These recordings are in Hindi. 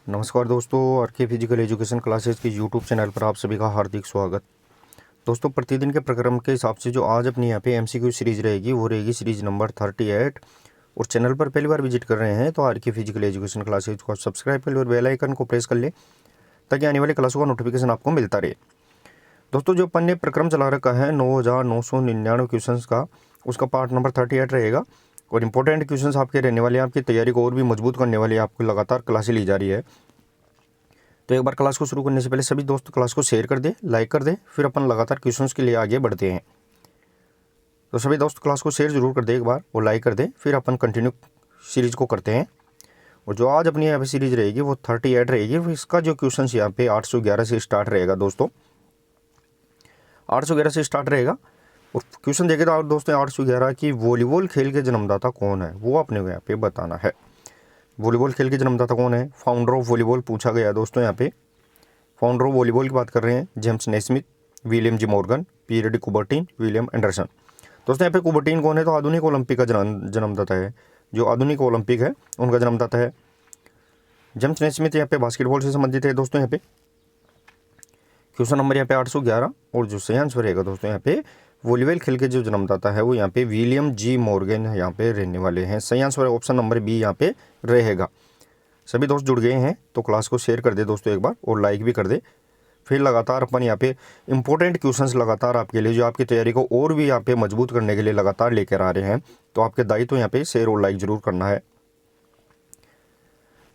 नमस्कार दोस्तों, आर के फिजिकल एजुकेशन क्लासेस की यूट्यूब चैनल पर आप सभी का हार्दिक स्वागत। दोस्तों, प्रतिदिन के प्रक्रम के हिसाब से जो आज अपनी यहाँ पे एमसीक्यू सीरीज रहेगी वो रहेगी सीरीज नंबर 38। और चैनल पर पहली बार विजिट कर रहे हैं तो आर के फिजिकल एजुकेशन क्लासेज को सब्सक्राइब कर ले और बेल आइकन को प्रेस कर ले ताकि आने वाले क्लासों का नोटिफिकेशन आपको मिलता रहे। दोस्तों, जो अपन ने प्रक्रम चला रखा है 9,999 क्वेश्चन का, उसका पार्ट नंबर 38 रहेगा और इंपॉर्टेंट क्वेश्चंस आपके रहने वाले हैं। आपकी तैयारी को और भी मजबूत करने वाली आपको लगातार क्लासें ली जा रही है। तो एक बार क्लास को शुरू करने से पहले सभी दोस्त क्लास को शेयर कर दे, लाइक कर दे, फिर अपन लगातार क्वेश्चंस के लिए आगे बढ़ते हैं। तो सभी दोस्त क्लास को शेयर जरूर कर दे एक बार और लाइक कर दे, फिर अपन कंटिन्यू सीरीज को करते हैं। और जो आज अपनी यहाँ पे सीरीज रहेगी वो 38 रहेगी। इसका जो क्वेश्चन यहाँ पे 811 से स्टार्ट रहेगा दोस्तों, 811 से स्टार्ट रहेगा। और क्वेश्चन देखे तो दोस्तों 811 की वॉलीबॉल खेल के जन्मदाता कौन है वो अपने को यहाँ पे बताना है। वॉलीबॉल खेल के जन्मदाता कौन है, फाउंडर ऑफ वॉलीबॉल पूछा गया दोस्तों। यहाँ पे फाउंडर ऑफ वॉलीबॉल की बात कर रहे हैं, James Naismith, William G Morgan, Pierre de Coubertin, William Anderson. दोस्तों यहाँ पे कुबर्टीन कौन है, तो आधुनिक ओलंपिक का जन्मदाता है। जो आधुनिक ओलंपिक है उनका जन्मदाता है। जेम्स नेस्मिथ यहाँ पे बास्केटबॉल से संबंधित है दोस्तों। यहाँ पे क्वेश्चन नंबर यहाँ पे 811 और जो सही आंसर रहेगा दोस्तों यहाँ पे वॉलीबॉल खेल के जो जन्मदाता है वो यहाँ पे विलियम जी मॉर्गन यहाँ पे रहने वाले हैं। सही आंसर ऑप्शन नंबर बी यहाँ पे रहेगा। सभी दोस्त जुड़ गए हैं तो क्लास को शेयर कर दे दोस्तों एक बार और लाइक भी कर दे। फिर लगातार अपन यहाँ पे इंपॉर्टेंट क्वेश्चंस लगातार आपके लिए जो आपकी तैयारी को और भी यहाँ पे मजबूत करने के लिए लगातार लेकर आ रहे हैं। तो आपके दायित्व यहाँ पे शेयर और लाइक जरूर करना है।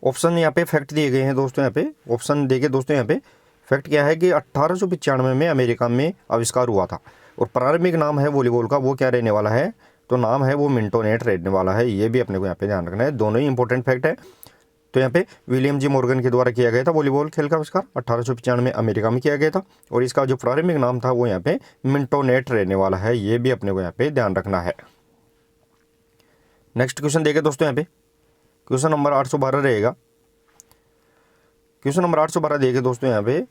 ऑप्शन यहाँ पे फैक्ट दिए गए हैं दोस्तों। यहाँ पे ऑप्शन देखे दोस्तों, यहाँ पे फैक्ट क्या है कि 1895 में अमेरिका में आविष्कार हुआ था और प्रारंभिक नाम है वॉलीबॉल का वो क्या रहने वाला है, तो नाम है वो मिंटोनेट रहने वाला है। ये भी अपने को यहाँ पे ध्यान रखना है, दोनों ही इंपॉर्टेंट फैक्ट है। तो यहाँ पे विलियम जी मॉर्गन के द्वारा किया गया था वॉलीबॉल खेल का आविष्कार, 1895 में अमेरिका में किया गया था और इसका जो प्रारंभिक नाम था वो यहाँ पे मिंटोनेट रहने वाला है। ये भी अपने को यहाँ पे ध्यान रखना है। नेक्स्ट क्वेश्चन देखे दोस्तों, यहाँ पे क्वेश्चन नंबर 812 रहेगा। क्वेश्चन नंबर 812 देखे दोस्तों यहाँ पे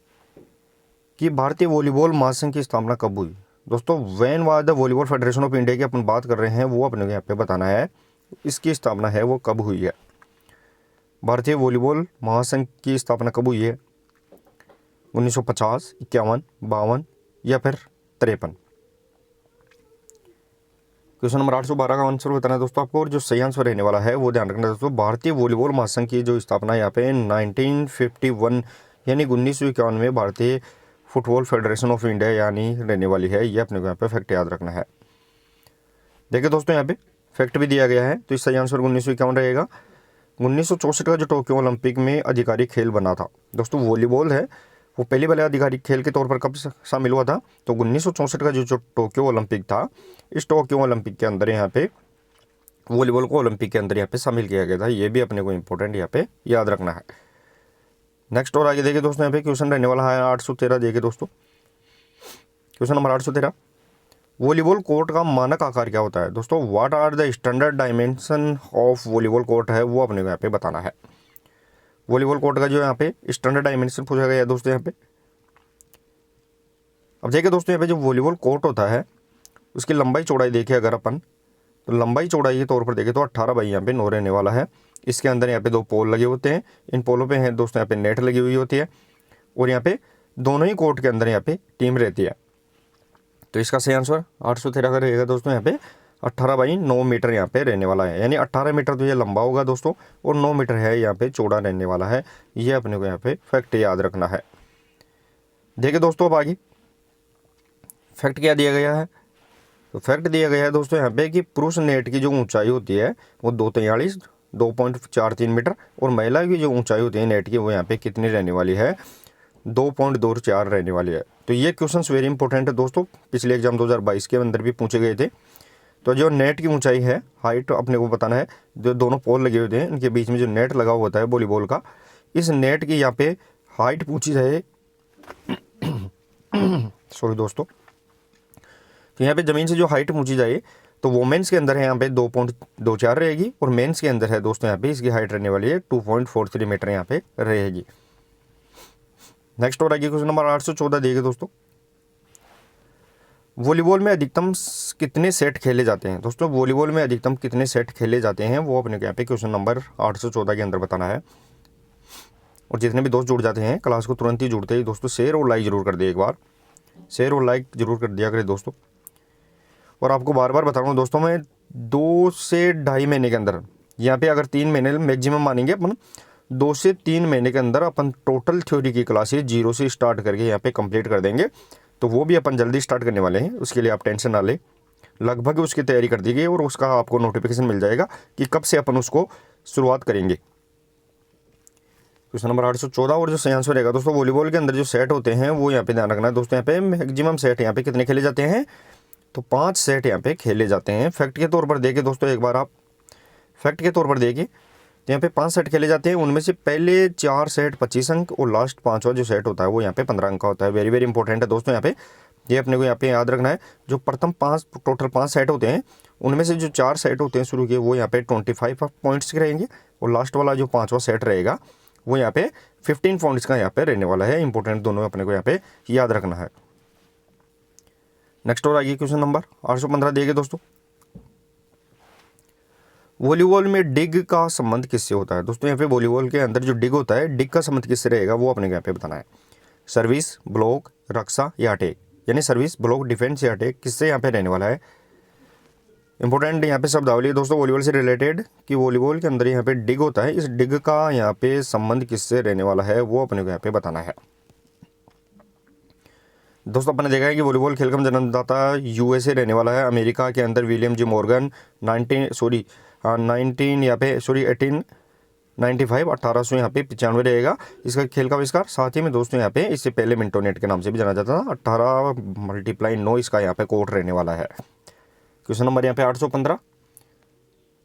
कि भारतीय वॉलीबॉल महासंघ की स्थापना कब हुई। दोस्तों when was the volleyball federation of India की अपन बात कर रहे हैं वो अपने को यहाँ पे बताना है। इसकी स्थापना है वो कब हुई है। भारतीय वॉलीबॉल महासंघ की स्थापना कब हुई है, 1950, 51, 52 या फिर 53। क्वेश्चन नंबर 812 का आंसर बताना है दोस्तों आपको और जो सही आंसर रहने वाला है वो ध्यान रखना है दोस्तों। भारतीय वॉलीबॉल महासंघ की जो स्थापना यहाँ पे 1951 यानी 1951 में भारतीय फुटबॉल फेडरेशन ऑफ इंडिया यानी रहने वाली है। ये अपने को यहाँ पे फैक्ट याद रखना है। देखिए दोस्तों यहाँ पे फैक्ट भी दिया गया है तो इस सही आंसर 1951 रहेगा। 1964 का जो टोक्यो ओलंपिक में आधिकारिक खेल बना था दोस्तों, वॉलीबॉल है वो पहली बार आधिकारिक खेल के तौर पर कब शामिल हुआ था, तो 1964 का जो टोक्यो ओलंपिक था, इस टोक्यो ओलंपिक के अंदर यहाँ पे वॉलीबॉल को ओलंपिक के अंदर यहाँ पे शामिल किया गया था। ये भी अपने को इंपॉर्टेंट यहाँ पे याद रखना है। नेक्स्ट और आगे देखिए दोस्तों, यहाँ पे क्वेश्चन रहने वाला है 813। देखिए दोस्तों क्वेश्चन नंबर 813, वॉलीबॉल कोर्ट का मानक आकार क्या होता है। दोस्तों what are the standard dimension of volleyball court है वो अपने को यहाँ पे बताना है। वॉलीबॉल कोर्ट का जो यहाँ पे स्टैंडर्ड डायमेंशन पूछा गया है दोस्तों यहाँ पे। अब देखिए दोस्तों यहाँ पे जो वॉलीबॉल कोर्ट होता है उसकी लंबाई चौड़ाई देखिए अगर अपन, तो लंबाई चौड़ाई के तौर पर देखें तो 18 बाई यहाँ पे 9 रहने वाला है। इसके अंदर यहाँ पे 2 पोल लगे होते हैं, इन पोलों पे हैं दोस्तों यहाँ पे नेट लगी हुई होती है और यहाँ पे दोनों ही कोर्ट के अंदर यहाँ पे टीम रहती है। तो इसका सही आंसर 813 का रहेगा दोस्तों। यहाँ पे 18 बाई 9 मीटर यहाँ पे रहने वाला है, यानी 18 मीटर तो ये लंबा होगा दोस्तों और 9 मीटर है यहाँ पे चौड़ा रहने वाला है। ये अपने को यहाँ पे फैक्ट याद रखना है। देखिए दोस्तों अब आगे फैक्ट क्या दिया गया है, तो फैक्ट दिया गया है दोस्तों यहाँ पे कि पुरुष नेट की जो ऊंचाई होती है वो 243 मीटर और महिला की जो ऊंचाई होती है नेट की वो यहाँ पे कितनी रहने वाली है, 2.24 रहने वाली है। तो ये क्वेश्चंस वेरी इंपॉर्टेंट है दोस्तों, पिछले एग्जाम 2022 के अंदर भी पूछे गए थे। तो जो नेट की ऊंचाई है, हाइट अपने को बताना है। जो दोनों पोल लगे हुए हैं इनके बीच में जो नेट लगा हुआ होता है वॉलीबॉल का, इस नेट की यहाँ पे हाइट पूछी जाए सॉरी दोस्तों, तो यहाँ पे ज़मीन से जो हाइट पूछी जाए तो वोमेंस के अंदर है यहाँ पे 2.24 रहेगी और मेंस के अंदर है दोस्तों यहाँ पे इसकी हाइट रहने वाली है 2.43 मीटर यहाँ पे रहेगी। नेक्स्ट और आगे क्वेश्चन नंबर 814 देखिए दोस्तों, वॉलीबॉल में अधिकतम कितने सेट खेले जाते हैं। दोस्तों वॉलीबॉल में अधिकतम कितने सेट खेले जाते हैं वो अपने यहाँ पे क्वेश्चन नंबर 814 के अंदर बताना है। और जितने भी दोस्त जुड़ जाते हैं क्लास को तुरंत ही जुड़ते ही दोस्तों शेयर और लाइक ज़रूर कर दिए, एक बार शेयर और लाइक ज़रूर कर दिया करें दोस्तों। और आपको बार बार बता रहा हूँ दोस्तों, मैं 2 से ढाई महीने के अंदर यहाँ पे अगर 3 महीने मैक्सिमम मानेंगे अपन, 2 से 3 महीने के अंदर अपन टोटल थ्योरी की क्लासेस जीरो से स्टार्ट करके यहाँ पे कंप्लीट कर देंगे। तो वो भी अपन जल्दी स्टार्ट करने वाले हैं, उसके लिए आप टेंशन ना लें। लगभग उसकी तैयारी कर दी गई और उसका आपको नोटिफिकेशन मिल जाएगा कि कब से अपन उसको शुरुआत करेंगे। क्वेश्चन नंबर 814 और जो सही आंसर रहेगा दोस्तों, वॉलीबॉल के अंदर जो सेट होते हैं वो यहाँ पे ध्यान रखना है दोस्तों। यहाँ पे मैक्सिमम सेट यहाँ पे कितने खेले जाते हैं, तो 5 सेट यहाँ पे खेले जाते हैं। फैक्ट के तौर पर देखिए दोस्तों, एक बार आप फैक्ट के तौर पर देखिए तो यहाँ पे 5 सेट खेले जाते हैं। उनमें से पहले 4 सेट 25 अंक और लास्ट 5वां जो सेट होता है वो यहाँ पे 15 अंक का होता है। वेरी वेरी इंपॉर्टेंट है दोस्तों, यहाँ पे ये अपने को यहाँ पे याद रखना है। जो प्रथम 5 टोटल 5 सेट होते हैं उनमें से जो 4 सेट होते हैं शुरू के, वो यहाँ पे 25 पॉइंट्स के रहेंगे और लास्ट वाला जो 5वां सेट रहेगा वो यहाँ पे 15 पॉइंट्स का यहाँ पे रहने वाला है। इंपॉर्टेंट दोनों अपने को यहाँ पे याद रखना है। नेक्स्ट और आइए क्वेश्चन नंबर 815 देखिए दोस्तों, वॉलीबॉल में डिग का संबंध किससे होता है। दोस्तों यहाँ पे वॉलीबॉल के अंदर जो डिग होता है, डिग का संबंध किससे रहेगा वो अपने को यहाँ पे बताना है। सर्विस, ब्लॉक, रक्षा या अटैक, यानी सर्विस, ब्लॉक, डिफेंस या अटैक किससे यहाँ पे रहने वाला है। इंपॉर्टेंट यहाँ पे शब्दावली है दोस्तों वॉलीबॉल से रिलेटेड कि वॉलीबॉल के अंदर यहाँ पे डिग होता है, इस डिग का यहाँ पे संबंध किससे रहने वाला है वो अपने को यहाँ पे बताना है। दोस्तों अपन ने देखा है कि वॉलीबॉल खेल का जन्मदाता यूएसए रहने वाला है। अमेरिका के अंदर विलियम जी मॉर्गन 1895 यहाँ पे 95 रहेगा इसका खेल का आविष्कार। साथ ही में दोस्तों यहाँ पे इससे पहले मिंटोनेट के नाम से भी जाना जाता था। 18 × 9 इसका यहाँ पे कोड रहने वाला है। क्वेश्चन नंबर यहाँ पे 815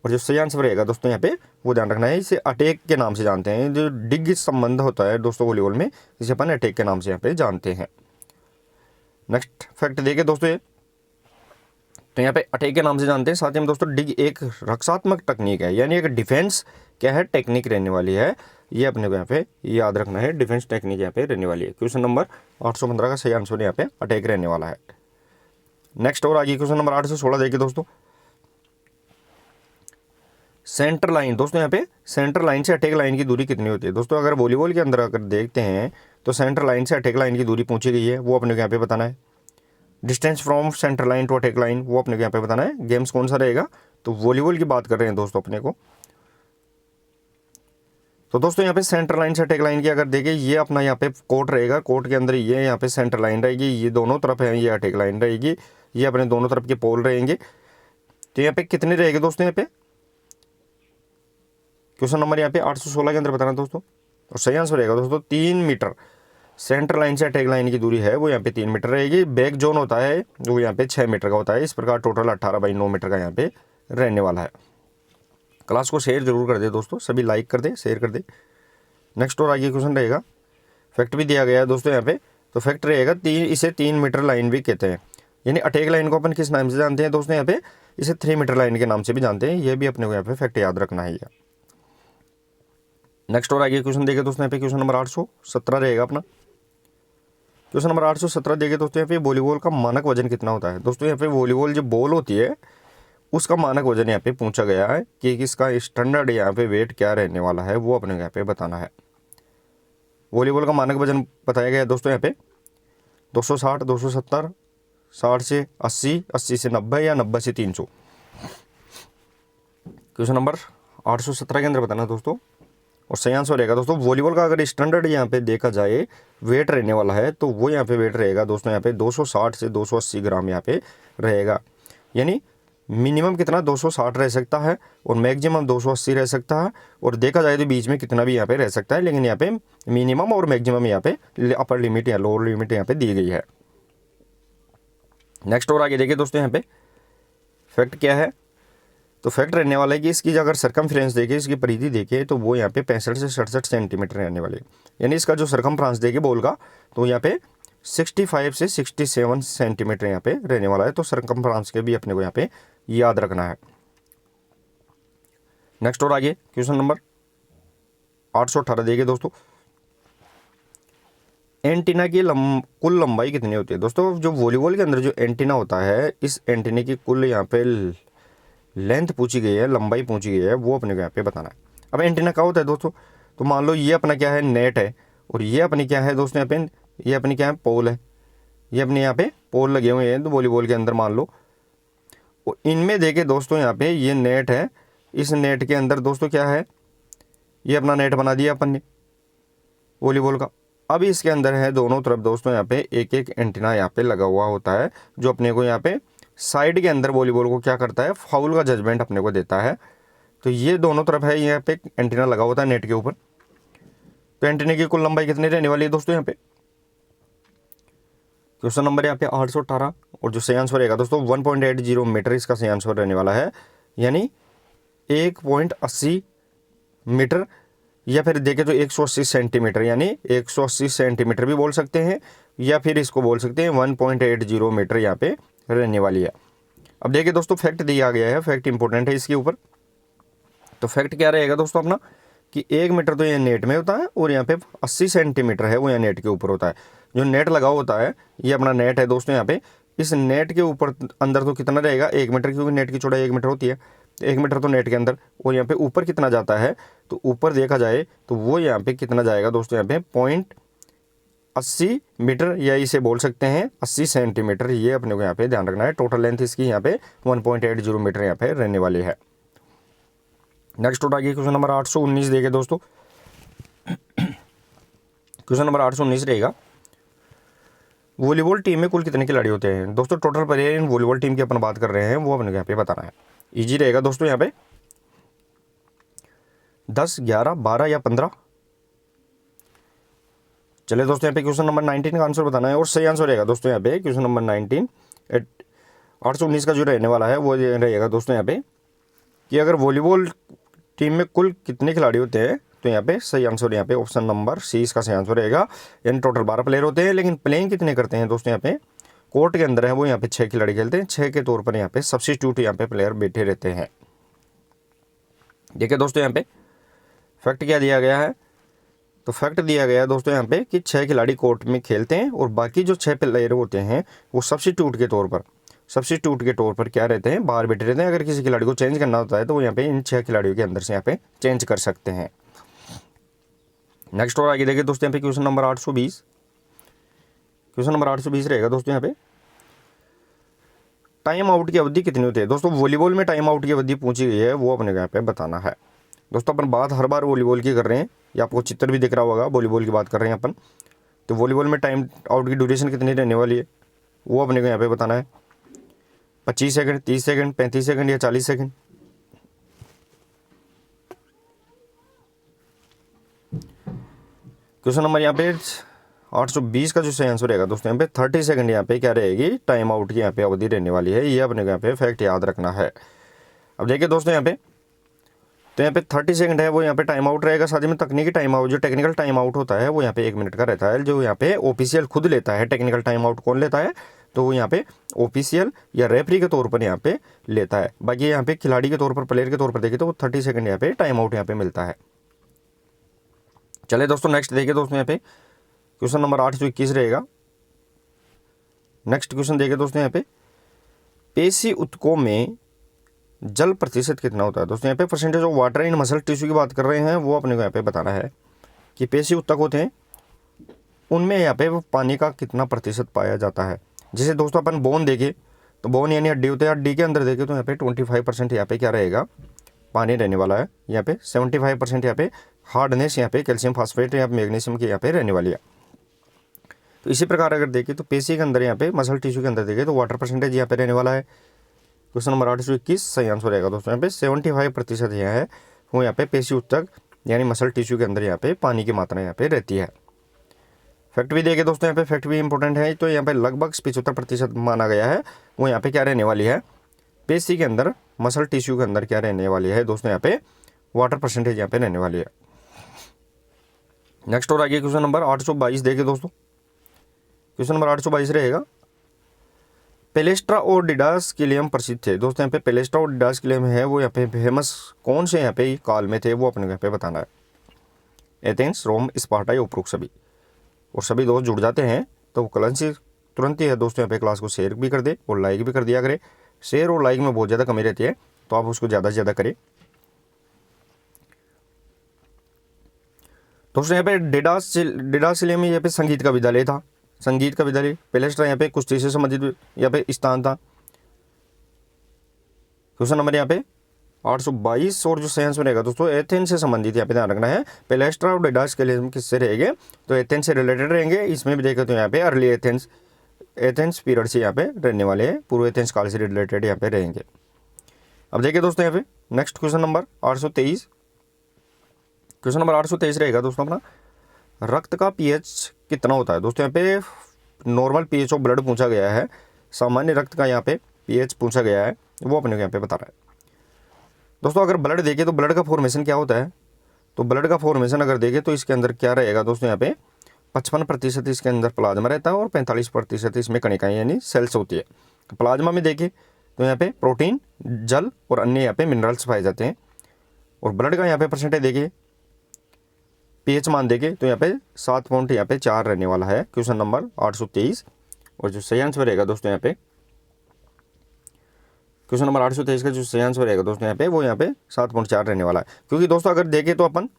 और जो सही आंसर रहेगा दोस्तों यहाँ पे वो ध्यान रखना है, इसे अटैक के नाम से जानते हैं। जो डिग संबंध होता है दोस्तों वॉलीबॉल में, इसे अपन अटैक के नाम से यहाँ पे जानते हैं। नेक्स्ट फैक्ट देखिए दोस्तों, ये तो यहाँ पे अटैक के नाम से जानते हैं। साथ ही में दोस्तों डिग एक रक्षात्मक तकनीक है, यानी एक डिफेंस क्या है टेक्निक रहने वाली है। ये अपने को यहाँ पे याद रखना है, डिफेंस टेक्निक यहाँ पे रहने वाली है। क्वेश्चन नंबर 815 का सही आंसर यहाँ पे अटैक रहने वाला है। नेक्स्ट और आगे क्वेश्चन नंबर 816 देखिए दोस्तों, सेंटर लाइन। दोस्तों यहाँ पे सेंटर लाइन से अटैक लाइन की दूरी कितनी होती है। दोस्तों अगर वॉलीबॉल के अंदर अगर देखते हैं तो सेंटर लाइन से अटैक लाइन की दूरी पूछी गई है, वो अपने को यहाँ पे बताना है। Distance from centre line to attack line वो अपने को यहाँ पे बताना है। गेम्स कौन सा रहेगा, तो वॉलीबॉल की बात कर रहे हैं दोस्तों अपने को। तो दोस्तों यहाँ पे सेंटर लाइन से अटैक लाइन की अगर देखें, ये अपना यहाँ पे कोर्ट रहेगा, कोर्ट के अंदर ये यहाँ पे सेंटर लाइन रहेगी, ये दोनों तरफ है ये अटैक लाइन रहेगी, ये अपने दोनों तरफ के पोल रहेंगे। तो यहाँ पे कितने रहेंगे दोस्तों, यहाँ पे क्वेश्चन नंबर यहाँ पे 816 के अंदर बताना दोस्तों। और सही आंसर रहेगा दोस्तों 3 मीटर। सेंटर लाइन से अटैक लाइन की दूरी है वो यहाँ पे 3 मीटर रहेगी। बैक जोन होता है वो यहाँ पे 6 मीटर का होता है। इस प्रकार टोटल 18/9 मीटर का यहाँ पे रहने वाला है। क्लास को शेयर जरूर कर दे दोस्तों, सभी लाइक कर दे, शेयर कर दे। नेक्स्ट और आगे क्वेश्चन रहेगा, फैक्ट भी दिया गया है दोस्तों यहाँ पे। तो फैक्ट रहेगा इसे 3 मीटर लाइन भी कहते हैं, यानी अटैक लाइन को अपन किस नाम से जानते हैं दोस्तों, यहाँ पे इसे 3 मीटर लाइन के नाम से भी जानते हैं। ये भी अपने को यहाँ पे फैक्ट याद रखना है। नेक्स्ट और आगे क्वेश्चन देखे दोस्तों यहाँ पे, क्वेश्चन नंबर 817 रहेगा अपना। क्वेश्चन नंबर 817 देखे दोस्तों यहाँ पे, वॉलीबॉल का मानक वजन कितना होता है। दोस्तों यहाँ पे वॉलीबॉल जो बॉल होती है उसका मानक वजन यहाँ पे पूछा गया है कि इसका स्टैंडर्ड यहाँ पे वेट क्या रहने वाला है, वो अपने यहाँ पे बताना है। वॉलीबॉल का मानक वजन बताया गया है दोस्तों यहाँ पे 260, 270, 60 से 80, 80 से 90 या 90 से 300। क्वेश्चन नंबर 817 के अंदर बताना दोस्तों। और सही आंसर रहेगा दोस्तों, वॉलीबॉल का अगर स्टैंडर्ड यहाँ पे देखा जाए वेट रहने वाला है तो वो यहाँ पे वेट रहेगा दोस्तों यहाँ पे 260 से 280 ग्राम यहाँ पे रहेगा। यानी मिनिमम कितना 260 रह सकता है और मैक्सिमम 280 रह सकता है, और देखा जाए तो बीच में कितना भी यहाँ पे रह सकता है, लेकिन यहाँ पे मिनिमम और मैक्सिमम यहाँ पे अपर लिमिट या लोअर लिमिट यहाँ पे दी गई है। नेक्स्ट और आगे देखिए दोस्तों यहाँ पे फैक्ट क्या है। तो फैक्ट रहने वाला है कि इसकी अगर सरकमफ्रेंस देखें, इसकी परिधि देखें तो वो यहाँ पे 65 से 67 सेंटीमीटर रहने वाले, यानी इसका जो सरकमफ्रेंस देखे बॉल का तो यहाँ पे 65 से 67 सेंटीमीटर यहाँ पे रहने वाला है। तो सरकमफ्रेंस के भी अपने को यहाँ पे याद रखना है। नेक्स्ट और आगे क्वेश्चन नंबर 818 देखिए दोस्तों, एंटीना की कुल लंबाई कितनी होती है। दोस्तों जो वॉलीबॉल के अंदर जो एंटीना होता है, इस एंटीने की कुल यहाँ पे लेंथ पूछी गई है, लंबाई पूछी गई है, वो अपने को यहाँ पे बताना है। अब एंटीना क्या होता है दोस्तों, तो मान लो ये अपना क्या है, नेट है, और ये अपनी क्या है दोस्तों यहाँ पे, ये अपनी क्या है, पोल है, ये अपने यहाँ पे पोल लगे हुए हैं तो वॉलीबॉल के अंदर मान लो। और इनमें देखे दोस्तों यहाँ पे ये नेट है, इस नेट के अंदर दोस्तों क्या है, ये अपना नेट बना दिया अपन ने वॉलीबॉल का। अब इसके अंदर है दोनों तरफ दोस्तों यहाँ पे एक एक एंटीना यहाँ पे लगा हुआ होता है, जो अपने को यहाँ पे साइड के अंदर वॉलीबॉल को क्या करता है, फाउल का जजमेंट अपने को देता है। तो ये दोनों तरफ है, यहाँ पे एंटीना लगा होता है नेट के ऊपर। तो एंटीने की कुल लंबाई कितनी रहने वाली है दोस्तों यहाँ पे, क्वेश्चन नंबर यहाँ पे 818, और जो सही आंसर रहेगा दोस्तों 1.80 मीटर इसका सही आंसर रहने वाला है, यानी 1.80 मीटर, या फिर देखें तो 180 सेंटीमीटर, यानी 180 सेंटीमीटर भी बोल सकते हैं, या फिर इसको बोल सकते हैं 1.80 मीटर यहाँ पे रहने वाली है। अब देखिए दोस्तों फैक्ट दिया गया है, फैक्ट इंपॉर्टेंट है इसके ऊपर। तो फैक्ट क्या रहेगा दोस्तों अपना, कि 1 मीटर तो ये नेट में होता है, और यहाँ पे 80 सेंटीमीटर है वो यहाँ नेट के ऊपर होता है। जो नेट लगा होता है ये अपना नेट है दोस्तों यहाँ पे, इस नेट के ऊपर अंदर तो कितना रहेगा, 1 मीटर, क्योंकि नेट की चौड़ाई 1 मीटर होती है, 1 मीटर तो नेट के अंदर। और यहाँ पे ऊपर कितना जाता है, तो ऊपर देखा जाए तो वो यहाँ पे कितना जाएगा दोस्तों, यहाँ पे 0.80 मीटर, या इसे बोल सकते हैं 80 सेंटीमीटर। ये अपने को यहाँ पे ध्यान रखना है। टोटल लेंथ इसकी यहाँ पे 1.80 मीटर यहाँ पे रहने वाली है। नेक्स्ट उठा गया क्वेश्चन नंबर 819 देखे दोस्तों। क्वेश्चन नंबर 819 रहेगा, वॉलीबॉल टीम में कुल कितने खिलाड़ी होते हैं दोस्तों। Total player in volleyball team की अपन बात कर रहे हैं, वो अपने यहाँ पे बताना है। इजी रहेगा दोस्तों यहाँ पे 10, 11, 12 या 15। चले दोस्तों यहाँ पे क्वेश्चन नंबर 19 का आंसर बताना है, और सही आंसर रहेगा दोस्तों यहाँ पे क्वेश्चन नंबर 19 819 का जो रहने वाला है वो रहेगा दोस्तों यहाँ पे, कि अगर वॉलीबॉल टीम में कुल कितने खिलाड़ी होते हैं, तो यहाँ पे सही आंसर यहाँ पे ऑप्शन नंबर सी इसका सही आंसर रहेगा। यानी टोटल 12 प्लेयर होते हैं, लेकिन प्लेइंग कितने करते हैं दोस्तों यहाँ पे, कोर्ट के अंदर है वो यहाँ पे 6 खिलाड़ी खेलते हैं, 6 के तौर पर यहाँ पे सब्स्टिट्यूट यहाँ पे प्लेयर बैठे रहते हैं। देखिए दोस्तों यहाँ पे फैक्ट क्या दिया गया है, तो फैक्ट दिया गया है दोस्तों यहाँ पे कि 6 खिलाड़ी कोर्ट में खेलते हैं, और बाकी जो 6 प्लेयर होते हैं वो सब्स्टिट्यूट के तौर पर क्या रहते हैं, बाहर बैठे रहते हैं। अगर किसी खिलाड़ी को चेंज करना होता है तो वो यहाँ पे इन 6 खिलाड़ियों के अंदर से यहाँ पे चेंज कर सकते हैं। नेक्स्ट और आगे देखिए दोस्तों यहाँ पे क्वेश्चन नंबर 820। क्वेश्चन नंबर 820 रहेगा दोस्तों यहाँ पे, टाइम आउट की अवधि कितनी होती है दोस्तों। वॉलीबॉल में टाइम आउट की अवधि पूछी गई है, वो अपने यहाँ पे बताना है। दोस्तों अपन बात हर बार वॉलीबॉल की कर रहे हैं, या आपको चित्र भी दिख रहा होगा, वॉलीबॉल की बात कर रहे हैं अपन। तो वॉलीबॉल में टाइम आउट की ड्यूरेशन कितनी रहने वाली है, वो अपने को यहाँ पे बताना है। 25 सेकंड, 30 सेकंड, 35 सेकंड या 40 सेकंड। क्वेश्चन नंबर यहाँ पे 820 का जो सही आंसर रहेगा दोस्तों यहाँ पे 30 सेकंड यहाँ पे क्या रहेगी, टाइम आउट की यहाँ पे अवधि रहने वाली है। ये अपने को यहाँ पे फैक्ट याद रखना है। अब देखिए दोस्तों यहाँ पे, तो यहाँ पे 30 सेकंड है वो यहाँ पे टाइम आउट रहेगा। साथ ही में तकनीकी टाइम आउट, जो टेक्निकल टाइम आउट होता है वो यहाँ पे 1 मिनट का रहता है, जो यहाँ पे ऑफिशियल खुद लेता है। टेक्निकल टाइम आउट कौन लेता है, तो वो यहाँ पे ऑफिशियल या रेफरी के तौर पर यहाँ पे लेता है। बाकी यहाँ पे खिलाड़ी के तौर पर, प्लेयर के तौर पर देखिए तो वो 30 सेकंड यहाँ पे टाइम आउट यहाँ पे मिलता है। चले दोस्तों नेक्स्ट देखिए दोस्तों यहाँ पे क्वेश्चन नंबर 821 रहेगा। नेक्स्ट क्वेश्चन देखिए दोस्तों यहाँ पे, पेशी ऊतकों में जल प्रतिशत कितना होता है दोस्तों। यहाँ पे percentage of water in muscle tissue की बात कर रहे हैं, वो अपने को यहाँ पे बताना है कि पेशी ऊतक होते हैं उनमें यहाँ पे पानी का कितना प्रतिशत पाया जाता है। जैसे दोस्तों अपन बोन देखें तो बोन यानी हड्डी होते हैं, हड्डी के अंदर देखें तो यहाँ पे 25% यहाँ पे क्या रहेगा, पानी रहने वाला है। यहाँ पे 75% यहाँ पे हार्डनेस, यहाँ पे कैल्शियम फास्फेट या मैग्नीशियम की यहाँ पे रहने वाली है। तो इसी प्रकार अगर देखें तो पेशी के अंदर यहाँ पे मसल टिश्यू के अंदर देखें तो वाटर परसेंटेज यहाँ पे रहने वाला है। क्वेश्चन नंबर 821 सही आंसर रहेगा दोस्तों यहाँ पे 75% यहाँ है वो यहाँ पे पेशी ऊतक यानी मसल टिश्यू के अंदर यहाँ पे पानी की मात्रा यहाँ पे रहती है। फैक्ट भी देखे दोस्तों यहाँ पे, फैक्ट भी इंपॉर्टेंट है। तो यहाँ पे लगभग 75% माना गया है वो यहाँ पे क्या रहने वाली है, पेशी के अंदर मसल टिश्यू के अंदर क्या रहने वाली है दोस्तों, यहाँ पे वाटर परसेंटेज यहाँ पे रहने वाली है। नेक्स्ट और आगे क्वेश्चन नंबर 822 देखे दोस्तों। क्वेश्चन नंबर 822 रहेगा, पेलेस्ट्रा और डिडास्किलियम प्रसिद्ध थे दोस्तों। यहाँ पे पेलेस्ट्रा और डिडास्किलियम है वो यहाँ पे फेमस कौन से यहाँ पे काल में थे, वो अपने यहाँ पे बताना है। एथेंस, रोम, स्पार्टा या उपरोक्त सभी। और सभी दोस्त जुड़ जाते हैं तो कलेंसी तुरंत ही है दोस्तों यहाँ पे क्लास को शेयर भी कर दे और लाइक भी कर दिया करे। शेयर और लाइक में बहुत ज़्यादा कमी रहती है तो आप उसको ज़्यादा से ज़्यादा करें। दोस्तों यहाँ पे डिडासिलियम यहाँ पे संगीत का विद्यालय था, संगीत का विद्यालय। पेलेस्ट्रा यहाँ पे कुश्ती से संबंधित यहाँ पे स्थान था। क्वेश्चन नंबर यहाँ पे 822 और जो सही आंसर रहेगा दोस्तों एथेंस से संबंधित यहाँ पे ध्यान रखना है। पेलेस्ट्रा और डिडासिलियम किससे रहेंगे, तो एथेंस से रिलेटेड रहेंगे। इसमें भी देखें तो यहाँ पे अर्ली एथेंस पीरियड से यहाँ पे रहने वाले हैं, पूर्व एथेंस काल से रिलेटेड यहाँ पे रहेंगे। अब देखिए दोस्तों यहाँ पे next question number 823। Question number 823 रहेगा दोस्तों अपना, रक्त का पीएच कितना होता है। दोस्तों यहाँ पे नॉर्मल पीएच ऑफ ब्लड पूछा गया है, सामान्य रक्त का यहाँ पे पीएच पूछा गया है, वो अपने को यहाँ पे बता रहा है। दोस्तों अगर ब्लड देखें तो ब्लड का फॉर्मेशन क्या होता है, तो ब्लड का फॉर्मेशन अगर देखें तो इसके अंदर क्या रहेगा दोस्तों, यहाँ पे 55% इसके अंदर प्लाज्मा रहता है और 45% इसमें कणिकाएं यानी सेल्स होती है। प्लाज्मा में देखें तो यहाँ पे प्रोटीन, जल और अन्य यहाँ पे मिनरल्स पाए जाते हैं। और ब्लड का यहाँ पे परसेंटेज देखिए, पीएच मान देंगे तो यहाँ पे 7.4 रहने वाला है क्वेश्चन नंबर 823। और जो सही आंसर रहेगा दोस्तों यहाँ पे क्वेश्चन नंबर 823 का जो सही आंसर रहेगा दोस्तों यहाँ पे वो यहाँ पे 7.4 रहने वाला है। क्योंकि दोस्तों अगर देखें तो अपन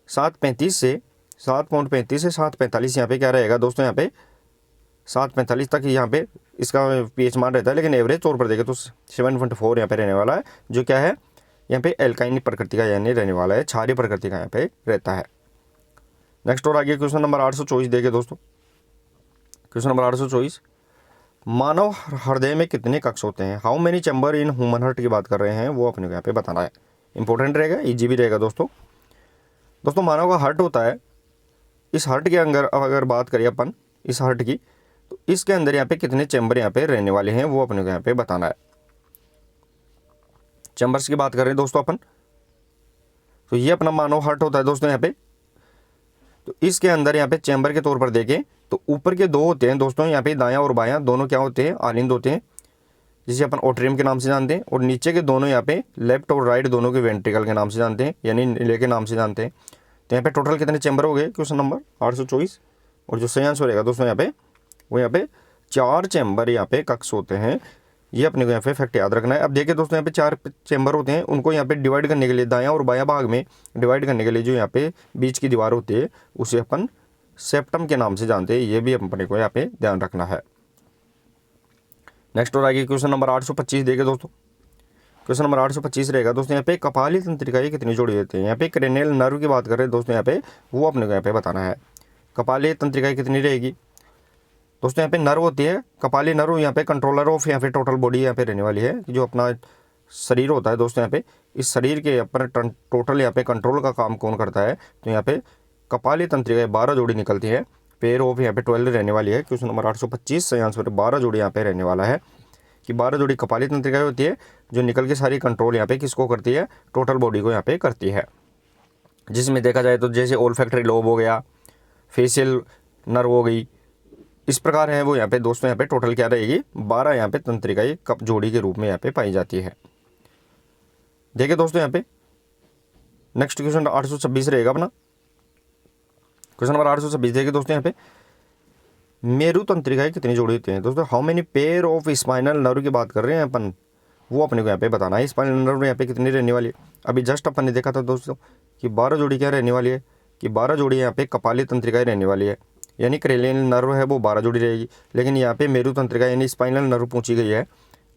7.35 से 7.45 यहाँ पे क्या रहेगा दोस्तों, यहाँ पे 7.45 तक यहाँ पे इसका पीएच मान रहता है, लेकिन एवरेज तौर पर देखें तो 7.4 यहाँ पे रहने वाला है, जो क्या है यहाँ पे एल्काइन प्रकृति का यानी रहने वाला है, क्षारीय प्रकृति का यहाँ पे रहता है। नेक्स्ट और आगे क्वेश्चन नंबर 824 देखें दोस्तों। क्वेश्चन नंबर 824, मानव हृदय में कितने कक्ष होते हैं। How many chamber in human heart की बात कर रहे हैं, वो अपने को यहाँ पे बताना है। इंपॉर्टेंट रहेगा, इजी भी रहेगा दोस्तों। मानव का हार्ट होता है, इस हार्ट के अंदर अगर बात करें अपन इस हार्ट की, तो इसके अंदर यहाँ पे कितने चैम्बर यहाँ पे रहने वाले हैं, वो अपने को यहाँ पे बताना है। चैम्बर्स की बात करें दोस्तों अपन, तो ये अपना मानव हार्ट होता है दोस्तों यहाँ पे। तो इसके अंदर यहाँ पे चैम्बर के तौर पर देखें तो ऊपर के 2 होते हैं दोस्तों, यहाँ पे दायां और बायां दोनों क्या होते हैं, आलिंद होते हैं, जिसे अपन ओट्रियम के नाम से जानते हैं। और नीचे के दोनों यहाँ पे लेफ्ट और राइट दोनों के वेंट्रिकल के नाम से जानते हैं, यानी नीले के नाम से जानते हैं। तो यहाँ पे टोटल कितने चैम्बर हो गए क्वेश्चन नंबर 824। और जो सही आंसर रहेगा दोस्तों यहाँ पे वो यहाँ पे 4 चैम्बर यहाँ पे कक्ष होते हैं, ये अपने को यहाँ पे फैक्ट याद रखना है। अब देखिए दोस्तों यहाँ पे 4 चैम्बर होते हैं, उनको यहाँ पे डिवाइड करने के लिए दायां और बायां भाग में डिवाइड करने के लिए जो यहाँ पे बीच की दीवार होती है उसे अपन सेप्टम के नाम से जानते हैं, ये भी अपने को यहाँ पे ध्यान रखना है। नेक्स्ट और आगे क्वेश्चन नंबर 825 देखिए दोस्तों। क्वेश्चन नंबर 825 रहेगा दोस्तों, यहाँ पे कपाली तंत्रिकाएं कितनी जोड़ी होती है। यहाँ पे क्रेनियल नर्व की बात कर रहे हैं दोस्तों, यहाँ पे वो अपने को यहाँ पे बताना है। कपाली तंत्रिकाएं कितनी रहेगी दोस्तों, यहाँ पे नर्व होती है, कपाली नर्व यहाँ पे कंट्रोलर ऑफ यहाँ पे टोटल बॉडी यहाँ पे रहने वाली है, जो अपना शरीर होता है दोस्तों। यहाँ पे इस शरीर के अपन टोटल यहाँ पे कंट्रोल का काम कौन करता है, तो यहाँ पे कपाली तंत्रिकाएं 12 जोड़ी निकलती है, पेयर ऑफ यहाँ पे 12 रहने वाली है। क्वेश्चन नंबर 825 सही आंसर 12 जोड़ी यहाँ पे रहने वाला है, कि 12 जोड़ी कपाली तंत्रिकाएं होती है जो निकल के सारी कंट्रोल यहाँ पे किसको करती है, टोटल बॉडी को यहाँ पे करती है। जिसमें देखा जाए तो जैसे ओल्फैक्टरी लोब हो गया, फेशियल नर्व हो गई, इस प्रकार है वो यहाँ पे दोस्तों यहाँ पे टोटल क्या रहेगी 12 यहाँ पे तंत्रिकाएं कप जोड़ी के रूप में यहाँ पे पाई जाती है। देखिए दोस्तों यहाँ पे नेक्स्ट क्वेश्चन 826 रहेगा अपना। क्वेश्चन नंबर 826 देखिए दोस्तों, यहाँ पे मेरु तंत्रिकाएं कितनी जोड़ी होती हैं दोस्तों। How many pair of spinal nerve की बात कर रहे हैं अपन, वो अपने को यहाँ पे बताना है। स्पाइनल नर्व यहाँ पे कितनी रहने वाली है, अभी जस्ट अपन ने देखा था दोस्तों कि 12 जोड़ी क्या रहने वाली है, कि 12 जोड़ी यहाँ पे कपाली तंत्रिकाएं रहने वाली है, यानी क्रेनियल नर्व है वो 12 जोड़ी रहेगी। लेकिन यहाँ पे मेरु तंत्रिका यानी स्पाइनल नर्व पूछी गई है,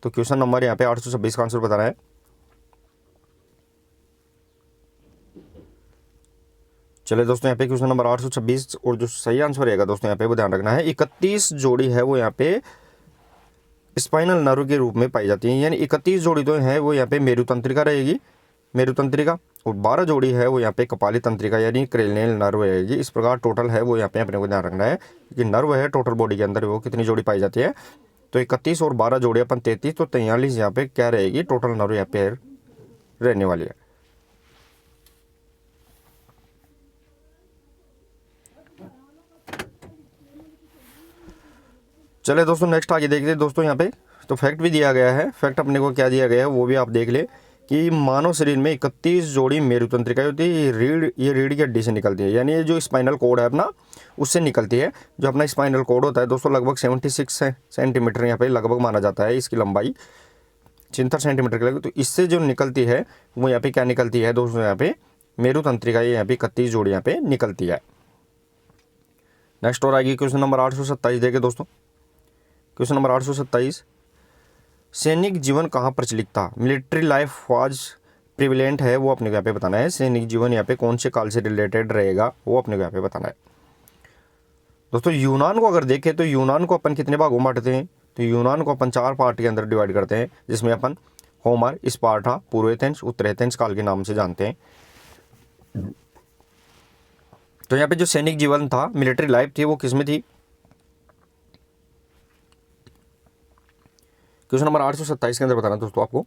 तो क्वेश्चन नंबर यहाँ पे 826 का आंसर बताना है। चले दोस्तों यहाँ पे क्वेश्चन नंबर 826 और जो सही आंसर रहेगा दोस्तों यहाँ पे वो ध्यान रखना है। 31 जोड़ी है वो यहाँ पे स्पाइनल नर्व के रूप में पाई जाती है, यानी 31 जोड़ी तो है वो यहाँ पे मेरु तंत्रिका रहेगी, मेरु तंत्रिका, और 12 जोड़ी है वो यहाँ पे कपाली तंत्रिका यानी क्रेनियल नर्व रहेगी। इस प्रकार टोटल है वो यहाँ पे अपने को ध्यान रखना है कि नर्व है टोटल बॉडी के अंदर वो कितनी जोड़ी पाई जाती है, तो 31 और 12 जोड़ी अपन 33, तो 43 यहाँ पे क्या रहेगी टोटल नर्व यहाँ पे रहने वाली है। चले दोस्तों नेक्स्ट आगे देखते हैं दोस्तों, यहाँ पे तो फैक्ट भी दिया गया है। फैक्ट अपने को क्या दिया गया है वो भी आप देख ले कि मानव शरीर में 31 जोड़ी मेरु तंत्रिकाएं होती है, ये रीढ़ की हड्डी से निकलती है, यानी ये जो स्पाइनल कोड है अपना उससे निकलती है। जो अपना स्पाइनल कोड होता है दोस्तों लगभग 76 सेंटीमीटर यहाँ पे लगभग माना जाता है, इसकी लंबाई 76 सेंटीमीटर की लगभग। तो इससे जो निकलती है वो यहाँ पे क्या निकलती है दोस्तों, यहाँ पे मेरु तंत्रिकाएं यहाँ पे 31 जोड़ी यहाँ पे निकलती है। नेक्स्ट और आएगी क्वेश्चन नंबर 827 देखिए दोस्तों। क्वेश्चन नंबर 827, सैनिक जीवन कहाँ प्रचलित था? मिलिट्री लाइफ वाज प्रिविलेंट है, वो अपने को यहाँ पे बताना है। सैनिक जीवन यहाँ पे कौन से काल से रिलेटेड रहेगा, वो अपने को यहाँ पे बताना है। दोस्तों यूनान को अगर देखें तो यूनान को अपन कितने भागों में बांटते हैं? तो यूनान को अपन 4 पार्ट के अंदर डिवाइड करते हैं, जिसमें अपन होमर, स्पार्टा, पूर्व एथेंस, उत्तर एथेंस काल के नाम से जानते हैं। तो यहाँ पे जो सैनिक जीवन था, मिलिट्री लाइफ थी, वो किसमें थी? क्वेश्चन नंबर 827 के अंदर बताना दोस्तों आपको।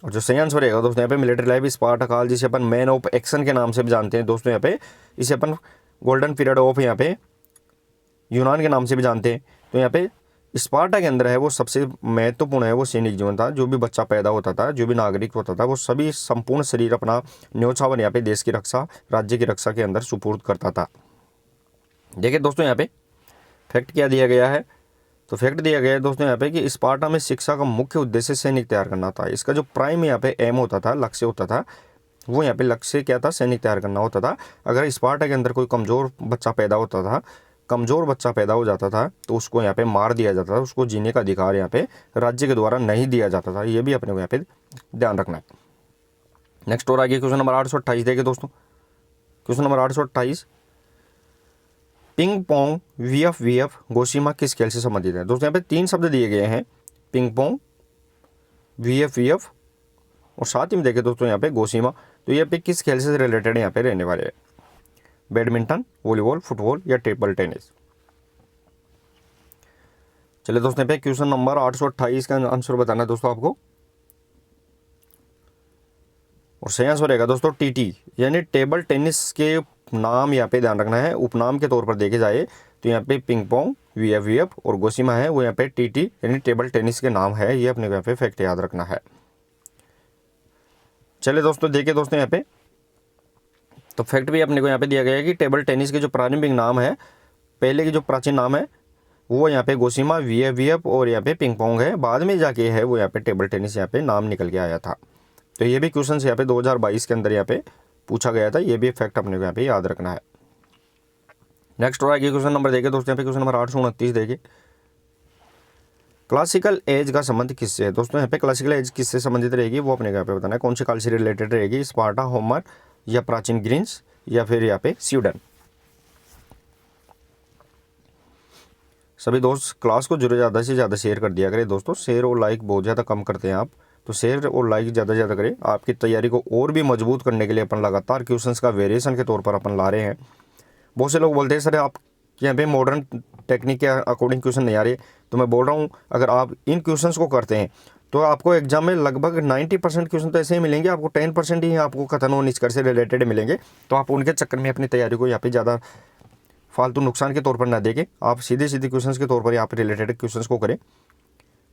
और जो सही आंसर रहेगा दोस्तों यहाँ पे मिलिट्री लाइफ स्पार्टा काल, जिसे अपन मैन ऑफ एक्शन के नाम से भी जानते हैं दोस्तों। यहाँ पे इसे अपन गोल्डन पीरियड ऑफ यहाँ पे यूनान के नाम से भी जानते हैं। तो यहाँ पे स्पार्टा के अंदर है वो सबसे महत्वपूर्ण है वो सैनिक जीवन था। जो भी बच्चा पैदा होता था, जो भी नागरिक होता था, वो सभी संपूर्ण शरीर अपना न्योछावर यहाँ पे देश की रक्षा, राज्य की रक्षा के अंदर सुपुर्द करता था। देखिए दोस्तों यहाँ पे फैक्ट क्या दिया गया है? तो फैक्ट दिया गया है दोस्तों यहाँ पे कि स्पार्टा में शिक्षा का मुख्य उद्देश्य सैनिक तैयार करना था। इसका जो प्राइम यहाँ पे एम होता था, लक्ष्य होता था, वो यहाँ पे लक्ष्य क्या था? सैनिक तैयार करना होता था। अगर स्पार्टा के अंदर कोई कमज़ोर बच्चा पैदा होता था, कमज़ोर बच्चा पैदा हो जाता था, तो उसको यहाँ पे मार दिया जाता था। उसको जीने का अधिकार यहाँ पे राज्य के द्वारा नहीं दिया जाता था। ये भी अपने को यहाँ पे ध्यान रखना है। नेक्स्ट और आगे क्वेश्चन नंबर 828 देखिए दोस्तों। क्वेश्चन नंबर 828, पिंग पोंग, वीएफ गोशिमा किस खेल से संबंधित है? दोस्तों यहाँ पे 3 शब्द दिए गए हैं, पिंग पोंग, वीएफ और साथ ही में देखें दोस्तों यहाँ पे गोशिमा। तो ये पे किस खेल से रिलेटेड यहाँ पे रहने वाले हैं? बैडमिंटन, वॉलीबॉल, फुटबॉल या टेबल टेनिस? चलिए दोस्तों पे क्वेश्चन नंबर 828 का आंसर बताना है दोस्तों आपको। और सही आंसर रहेगा दोस्तों टीटी, यानी टेबल टेनिस के नाम यहाँ पे ध्यान रखना है। उपनाम के तौर पर देखे जाए तो यहाँ पे पिंग पोंग, वीएफ और गोशिमा है, वो यहाँ पे टीटी यानी टेबल टेनिस के नाम है। ये अपने को यहाँ पे फैक्ट याद रखना है। चलिए दोस्तों देखिए दोस्तों यहाँ पे तो फैक्ट भी अपने को यहाँ पे दिया गया है कि टेबल टेनिस के जो प्रारंभिक नाम है, पहले के जो प्राचीन नाम है, वो यहाँ पे गोशिमा, वीएफ और यहाँ पे पिंग पोंग है। बाद में जाके है वो यहाँ पे टेबल टेनिस यहाँ पे नाम निकल के आया था। तो ये भी क्वेश्चन यहाँ पे 2022 के अंदर यहाँ पे पूछा गया था। ये भी फैक्ट अपने को यहाँ पे याद रखना है। नेक्स्ट और आगे क्वेश्चन नंबर देखिए दोस्तों यहाँ पे क्वेश्चन नंबर 829 देखिए। क्लासिकल एज का संबंध किससे है? दोस्तों यहाँ पे क्लासिकल एज किससे संबंधित रहेगी, वो अपने यहाँ पे बताना है। कौन से काल से रिलेटेड रहेगी? स्पार्टा, होमर या प्राचीन ग्रीस या फिर यहाँ पे स्वीडन? सभी दोस्त क्लास को जरूर ज़्यादा से ज़्यादा शेयर कर दिया करें दोस्तों। शेयर और लाइक बहुत ज़्यादा कम करते हैं आप, तो शेयर और लाइक ज़्यादा से ज़्यादा करें। आपकी तैयारी को और भी मजबूत करने के लिए अपन लगातार क्वेश्चंस का वेरिएशन के तौर पर अपन ला रहे हैं। बहुत से लोग बोलते हैं सर आप यहाँ पे मॉडर्न टेक्निक के अकॉर्डिंग क्वेश्चन नहीं आ रहे। तो मैं बोल रहा हूँ अगर आप इन क्वेश्चंस को करते हैं तो आपको एग्जाम में लगभग 90% क्वेश्चन तो ऐसे ही मिलेंगे, आपको 10% ही आपको कथन और निष्कर्ष से रिलेटेड मिलेंगे। तो आप उनके चक्कर में अपनी तैयारी को यहाँ पे ज़्यादा फालतू नुकसान के तौर पर ना देखें, आप सीधे सीधे क्वेश्चंस के तौर पर यहाँ पे रिलेटेड क्वेश्चंस को करें।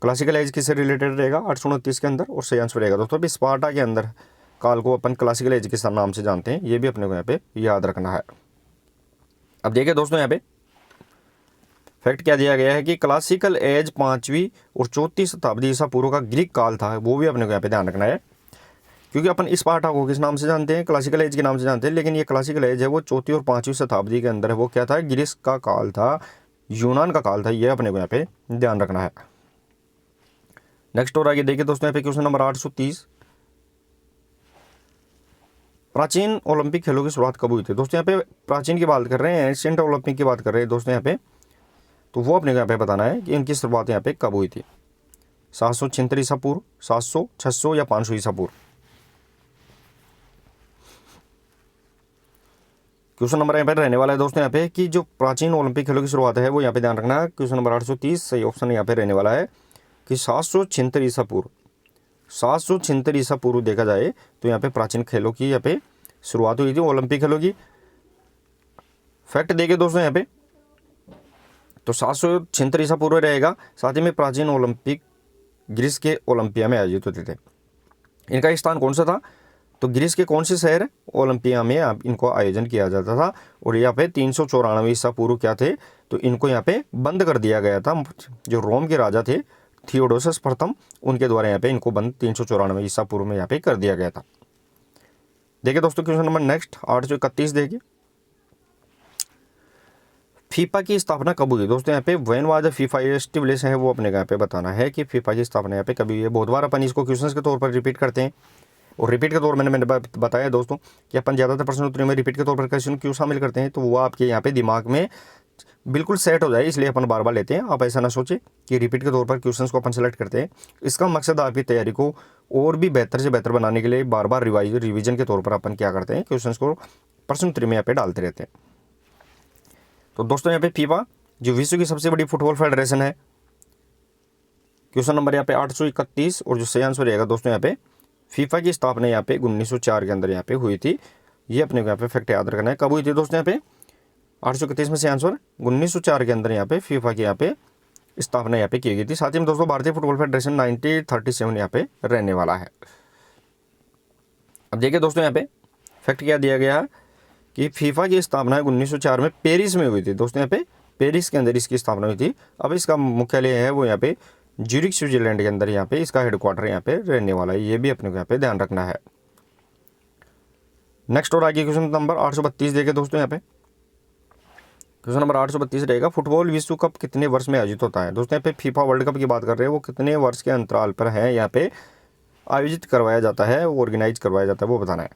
क्लासिकल एज किससे रिलेटेड रहेगा? 829 के अंदर, और सही आंसर रहेगा दोस्तों अभी स्पार्टा के अंदर काल को अपन क्लासिकल एज के नाम से जानते हैं। ये भी अपने को यहाँ पे याद रखना है। अब देखिए दोस्तों यहाँ पे फैक्ट क्या दिया गया है कि क्लासिकल एज 5वीं और 4वीं शताब्दी ईसा पूर्व का ग्रीक काल था। वो भी अपने को यहाँ पे ध्यान रखना है, क्योंकि अपन स्पार्टा को किस नाम से जानते हैं? क्लासिकल एज के नाम से जानते हैं, लेकिन ये क्लासिकल एज है वो 4वीं और 5वीं शताब्दी के अंदर है। वो क्या था? ग्रीस का काल था, यूनान का काल था। ये अपने को यहाँ पे ध्यान रखना है। नेक्स्ट और आगे देखिए दोस्तों यहाँ पे क्वेश्चन नंबर 830, प्राचीन ओलंपिक खेलों की शुरुआत कब हुई थी? दोस्तों यहाँ पे प्राचीन की बात कर रहे हैं, एंशिएंट ओलंपिक की बात कर रहे हैं दोस्तों यहाँ पे। तो वो अपने को यहाँ पे बताना है कि इनकी शुरुआत यहाँ पे कब हुई थी। 776 ईसा पूर्व, 700, 600 या 500 ईसा पूर्व? क्वेश्चन नंबर यहाँ पे रहने वाला है दोस्तों यहाँ पे कि जो प्राचीन ओलंपिक खेलों की शुरुआत है वो यहाँ पे ध्यान रखना है। क्वेश्चन नंबर 830 सही ऑप्शन यहाँ पे रहने वाला है कि 776 ईसा पूर्व। 776 ईसा पूर्व देखा जाए तो यहाँ पे प्राचीन खेलों की यहाँ पे शुरुआत हुई थी, ओलंपिक खेलों की। फैक्ट देखिए दोस्तों यहाँ पे तो 776 ईसा पूर्व रहेगा। साथ ही में प्राचीन ओलंपिक ग्रीस के ओलंपिया में आयोजित होते थे। इनका स्थान कौन सा था? तो ग्रीस के कौन से शहर ओलंपिया में इनको आयोजन किया जाता था। और यहाँ पे 394 ईसा पूर्व क्या थे? तो इनको यहाँ पे बंद कर दिया गया था। जो रोम के राजा थे थियोडोसस प्रथम, उनके द्वारा यहाँ पे इनको बंद 394 ईसा पूर्व में यहाँ पे कर दिया गया था। देखिए दोस्तों क्वेश्चन नंबर नेक्स्ट 831 देखिए। फीफा की स्थापना कब हुई दोस्तों, यहाँ पे when was the FIFA establish है वो अपने यहाँ पे बताना है कि फीफा की स्थापना यहाँ पे कभी हुई है। बहुत बार अपन इसको क्वेश्चंस के तौर पर रिपीट करते हैं, और रिपीट के तौर मैंने बताया दोस्तों कि अपन ज़्यादातर प्रश्न उत्तरों में रिपीट के तौर पर क्वेश्चन क्यों शामिल करते हैं, तो वो आपके यहाँ पे दिमाग में बिल्कुल सेट हो जाए, इसलिए अपन बार बार लेते हैं। आप ऐसा ना सोचें कि रिपीट के तौर पर क्वेश्चंस को अपन सेलेक्ट करते हैं। इसका मकसद आपकी तैयारी को और भी बेहतर से बेहतर बनाने के लिए बार बार रिवीजन के तौर पर अपन क्या करते हैं, क्वेश्चंस को प्रश्न उत्तर में यहाँ पे डालते रहते हैं। तो दोस्तों यहाँ पे फीफा जो विश्व की सबसे बड़ी फुटबॉल फेडरेशन है, क्वेश्चन नंबर यहाँ पे 831, और जो सही आंसर रहेगा दोस्तों यहाँ पे फीफा की स्थापना यहाँ पे 1904 के अंदर यहाँ पे हुई थी। ये अपने को यहाँ पे फैक्ट याद रखना है। कब हुई थी दोस्तों, यहाँ पे 831 में से आंसर 1904 के अंदर यहाँ पे फीफा की यहाँ पे स्थापना यहाँ पे की गई थी। साथ ही में दोस्तों भारतीय फुटबॉल फेडरेशन 1937 यहाँ पे रहने वाला है। अब देखिए दोस्तों यहाँ पे फैक्ट क्या दिया गया है कि फीफा की स्थापना 1904 में पेरिस में हुई थी। दोस्तों यहाँ पे पेरिस के अंदर इसकी स्थापना हुई थी। अब इसका मुख्यालय है वो यहाँ पे ज्यूरिख स्विट्जरलैंड के अंदर यहाँ पे इसका हेडक्वार्टर यहाँ पे रहने वाला है। ये भी अपने को यहाँ पे ध्यान रखना है। नेक्स्ट और आगे क्वेश्चन नंबर 832 देखे दोस्तों, यहाँ पे क्वेश्चन नंबर 832 रहेगा, फुटबॉल विश्व कप कितने वर्ष में आयोजित होता है। दोस्तों यहाँ पे फीफा वर्ल्ड कप की बात कर रहे हैं, वो कितने वर्ष के अंतराल पर है यहाँ पे आयोजित करवाया जाता है, ऑर्गेनाइज करवाया जाता है, वो बताना है।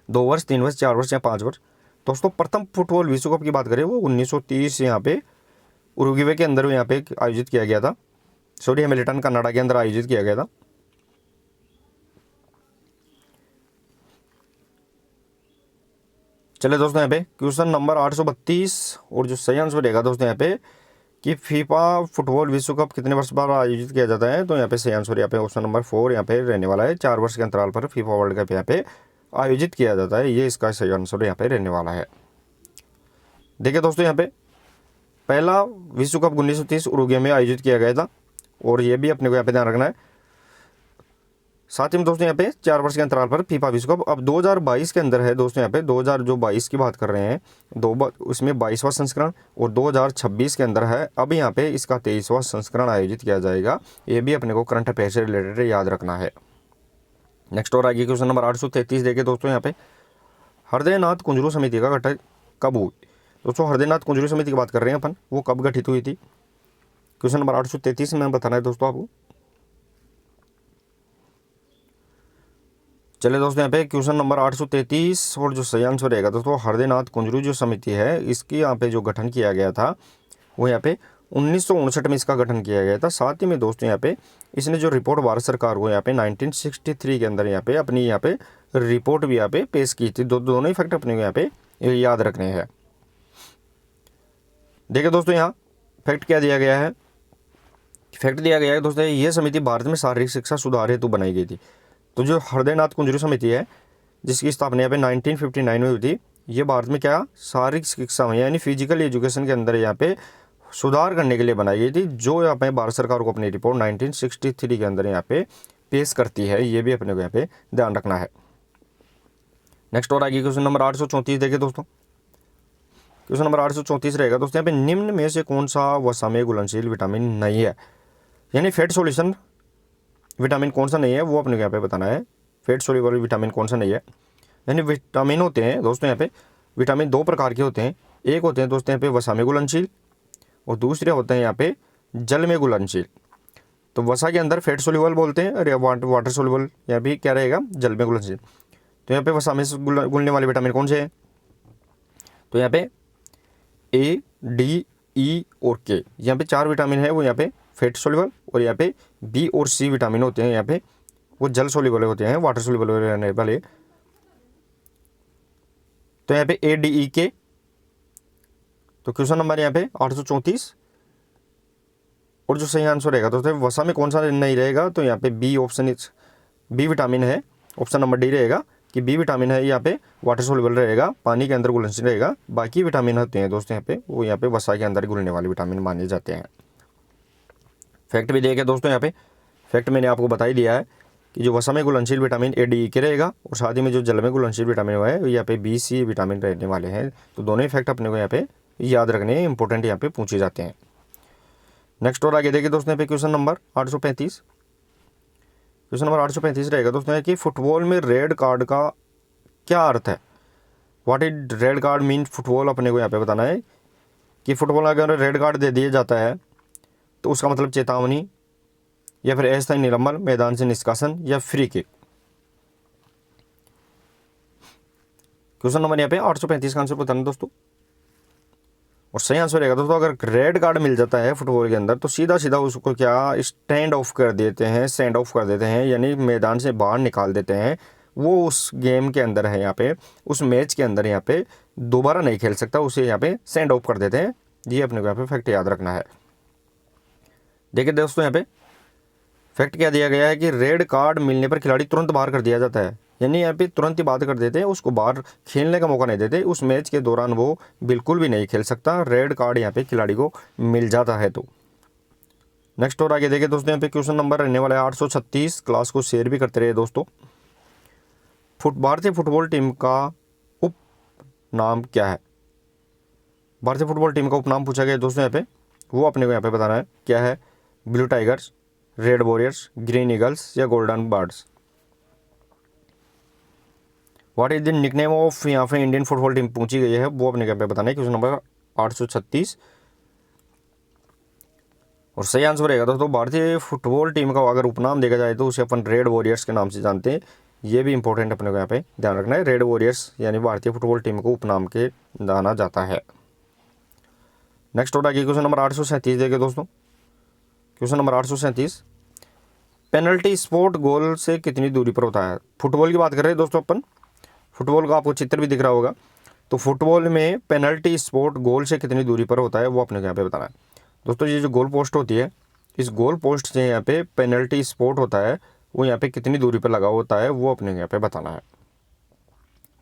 2 वर्ष, 3 वर्ष, 4 वर्ष या 5 वर्ष। दोस्तों प्रथम फुटबॉल विश्व कप की बात करें वो 1930 यहाँ पे उरुग्वे के अंदर यहाँ पे आयोजित किया गया था। सॉरी, हैमिल्टन कनाडा के अंदर आयोजित किया गया था। चलिए दोस्तों यहाँ पे क्वेश्चन नंबर 832, और जो सही आंसर रहेगा दोस्तों यहाँ पे कि फीफा फुटबॉल विश्व कप कितने वर्ष बाद आयोजित किया जाता है, तो यहाँ पे सही आंसर यहाँ पे ऑप्शन नंबर 4 यहाँ पे रहने वाला है। 4 वर्ष के अंतराल पर फीफा वर्ल्ड कप यहाँ पे आयोजित किया जाता है। ये इसका सही आंसर यहाँ पे रहने वाला है। देखिए दोस्तों यहाँ पे पहला विश्व कप 1930 उरुग्वे में आयोजित किया गया था, और ये भी अपने को यहाँ पे ध्यान रखना है। साथ ही में दोस्तों यहाँ पे 4 वर्ष के अंतराल पर फीफा विश्व कप अब 2022 के अंदर है। दोस्तों यहाँ पे 2022 की बात कर रहे हैं, उसमें 22वां संस्करण, और 2026 के अंदर है। अब यहाँ पे इसका 23वां संस्करण आयोजित किया जाएगा। ये भी अपने को करंट अफेयर से रिलेटेड याद रखना है। नेक्स्ट और आगे क्वेश्चन नंबर 833 देखे दोस्तों, यहाँ पे हृदयनाथ कुंजरू समिति का गठन कब हुई। दोस्तों हृदयनाथ कुंजरू समिति की बात कर रहे हैं अपन, वो कब गठित हुई थी। क्वेश्चन नंबर 833 में बताना है दोस्तों आपको। चलिए दोस्तों यहाँ पे क्वेश्चन नंबर 833, और जो सही आंसर रहेगा दोस्तों हृदयनाथ कुंजरू जो समिति है इसकी यहाँ पे जो गठन किया गया था वो यहाँ पे 1959 में इसका गठन किया गया था। साथ ही में दोस्तों यहाँ पे इसने जो रिपोर्ट भारत सरकार को यहाँ पे 1963 के अंदर यहाँ पे अपनी यहाँ पे रिपोर्ट भी यहाँ पे पेश की थी। दोनों ही फैक्ट अपने को यहाँ पे याद रखने हैं। देखिए दोस्तों यहाँ फैक्ट क्या दिया गया है, फैक्ट दिया गया है दोस्तों ये समिति भारत में शारीरिक शिक्षा सुधार हेतु बनाई गई थी। तो जो हृदयनाथ कुंजरू समिति है जिसकी स्थापना यहाँ पे 1959 में हुई थी, ये भारत में क्या शारीरिक शिक्षा में यानी फिजिकल एजुकेशन के अंदर यहाँ पे सुधार करने के लिए बनाई गई थी, जो यहाँ पे भारत सरकार को अपनी रिपोर्ट 1963 के अंदर यहाँ पे पेश करती है। ये भी अपने को यहाँ पे ध्यान रखना है। नेक्स्ट और आगे क्वेश्चन नंबर 834 देखिए दोस्तों। क्वेश्चन नंबर 834 रहेगा दोस्तों यहाँ पे निम्न में से कौन सा वसा में घुलनशील विटामिन नहीं है, यानी फैट सोल्यूशन विटामिन कौन सा नहीं है वो अपने को यहाँ पे बताना है। फैट सोल्यूबल विटामिन कौन सा नहीं है, यानी विटामिन होते हैं दोस्तों यहाँ पे विटामिन 2 प्रकार के होते हैं। एक होते हैं दोस्तों यहाँ पे वसा में घुलनशील, और दूसरे होते हैं यहाँ पे जल में घुलनशील। तो वसा के अंदर फैट सोल्यूबल बोलते हैं, और वाटर सोल्यूबल यहाँ भी क्या रहेगा जल में घुलनशील। तो यहाँ पे वसा में घुलने वाले विटामिन कौन से हैं, तो यहाँ पे ए, डी, ई और के, यहाँ पे 4 विटामिन है वो यहाँ पे फैट सोल्यूबल, और यहाँ पे बी और सी विटामिन होते हैं यहाँ पे वो जल सोल्यूबल होते हैं, वाटर सोल्यूबल रहने वाले। तो यहाँ पे ए, डी, ई, के। तो क्वेश्चन नंबर यहाँ पे 834, और जो सही आंसर रहेगा दोस्तों वसा में कौन सा नहीं रहेगा, तो यहाँ पे बी ऑप्शन बी विटामिन है, ऑप्शन नंबर डी रहेगा कि बी विटामिन है यहाँ पे वाटर सोल्यूबल रहेगा, पानी के अंदर घुलनशील रहेगा। बाकी विटामिन होते हैं दोस्तों यहाँ पे वो यहाँ पे वसा के अंदर घुलने वाले विटामिन माने जाते हैं। फैक्ट भी देखे दोस्तों यहाँ पे फैक्ट मैंने आपको बता ही दिया है कि जो वसा में घुलनशील विटामिन ए, डी, ई के रहेगा, और साथ ही में जो जल में घुलनशील विटामिन है यहाँ पे बी, सी विटामिन रहने वाले हैं। तो दोनों ही फैक्ट अपने को यहाँ पे याद रखने इंपॉर्टेंट यहाँ पे पूछे जाते हैं। नेक्स्ट और आगे देखिए दोस्तों यहाँ पे क्वेश्चन नंबर 835। क्वेश्चन नंबर 835 रहेगा दोस्तों कि फुटबॉल में रेड कार्ड का क्या अर्थ है। What is red card mean football, अपने को यहाँ पे बताना है कि फुटबॉल अगर रेड कार्ड दे दिया जाता है तो उसका मतलब चेतावनी या फिर अस्थायी निलंबन, मैदान से निष्कासन या फ्री किक। क्वेश्चन नंबर यहाँ पे 835 का आंसर बताना दोस्तों। और सही आंसर रहेगा दोस्तों, अगर रेड कार्ड मिल जाता है फुटबॉल के अंदर तो सीधा सीधा उसको क्या स्टैंड ऑफ कर देते हैं, सेंड ऑफ कर देते हैं, यानी मैदान से बाहर निकाल देते हैं। वो उस गेम के अंदर है यहाँ पे, उस मैच के अंदर यहाँ पे दोबारा नहीं खेल सकता, उसे यहाँ पे सेंड ऑफ कर देते हैं। ये अपने को यहाँ पे फैक्ट याद रखना है। देखिए दोस्तों, यहाँ पे फैक्ट क्या दिया गया है कि रेड कार्ड मिलने पर खिलाड़ी तुरंत बाहर कर दिया जाता है, यानी यहाँ पे तुरंत ही बात कर देते हैं, उसको बाहर खेलने का मौका नहीं देते। उस मैच के दौरान वो बिल्कुल भी नहीं खेल सकता, रेड कार्ड यहाँ पे खिलाड़ी को मिल जाता है। तो नेक्स्ट और आगे देखिए दोस्तों, यहाँ पे क्वेश्चन नंबर रहने वाला है 836। क्लास को शेयर भी करते रहे दोस्तों। भारतीय फुटबॉल टीम का उपनाम क्या है? भारतीय फुटबॉल टीम का उपनाम पूछा गया दोस्तों यहाँ पे, वो अपने को यहाँ पे बताना है क्या है। Blue tigers, red warriors, green eagles या golden birds. What is the nickname of, यहाँ पे इंडियन फुटबॉल टीम पूछी गई है, वो अपने यहाँ पे बताना है। क्वेश्चन नंबर 836 और सही आंसर रहेगा दोस्तों, भारतीय फुटबॉल टीम का अगर उपनाम देखा जाए तो उसे अपन रेड वॉरियर्स के नाम से जानते हैं। ये भी इंपॉर्टेंट अपने को यहाँ पे ध्यान रखना है, रेड वॉरियर्स यानी भारतीय फुटबॉल टीम को उपनाम के जाना जाता है। नेक्स्ट और आगे क्वेश्चन नंबर 837 देखिए दोस्तों। क्वेश्चन नंबर 837, पेनल्टी स्पॉट गोल से कितनी दूरी पर होता है? फुटबॉल की बात कर रहे हैं दोस्तों अपन, फुटबॉल का आपको चित्र भी दिख रहा होगा। तो फुटबॉल में पेनल्टी स्पॉट गोल से कितनी दूरी पर होता है, वो अपने को यहाँ पे बताना है दोस्तों। ये जो गोल पोस्ट होती है, इस गोल पोस्ट से यहाँ पे पेनल्टी स्पॉट होता है, वो यहाँ पे कितनी दूरी पर लगा होता है, वो अपने यहाँ पे बताना है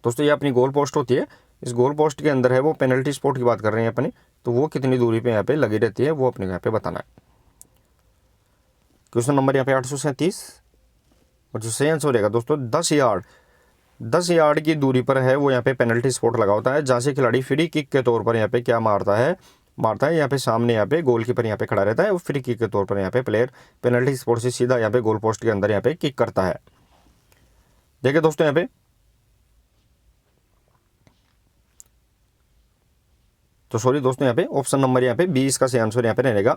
दोस्तों। ये अपनी गोल पोस्ट होती है, इस गोल पोस्ट के अंदर है वो पेनल्टी स्पॉट की बात कर रहे हैं अपने, तो वो कितनी दूरी पे यहाँ पे लगी रहती है, वो अपने यहाँ पे बताना है। क्वेश्चन नंबर यहाँ पे 837 और जो सही आंसर रहेगा दोस्तों 10 यार्ड की दूरी पर है वो यहाँ पे पेनल्टी स्पॉट लगा होता है, जहाँ से खिलाड़ी फ्री किक के तौर पर यहाँ पे क्या मारता है यहाँ पे सामने यहाँ पे गोलकीपर यहाँ पे खड़ा रहता है, वो फ्री किक के तौर पर यहाँ पे प्लेयर पेनल्टी स्पॉट से सीधा यहाँ पे गोल पोस्ट के अंदर यहाँ पे किक करता है। देखिए दोस्तों यहाँ पे तो सॉरी दोस्तों, यहाँ पे ऑप्शन नंबर यहाँ पे 20 का सही आंसर यहाँ पे रहेगा।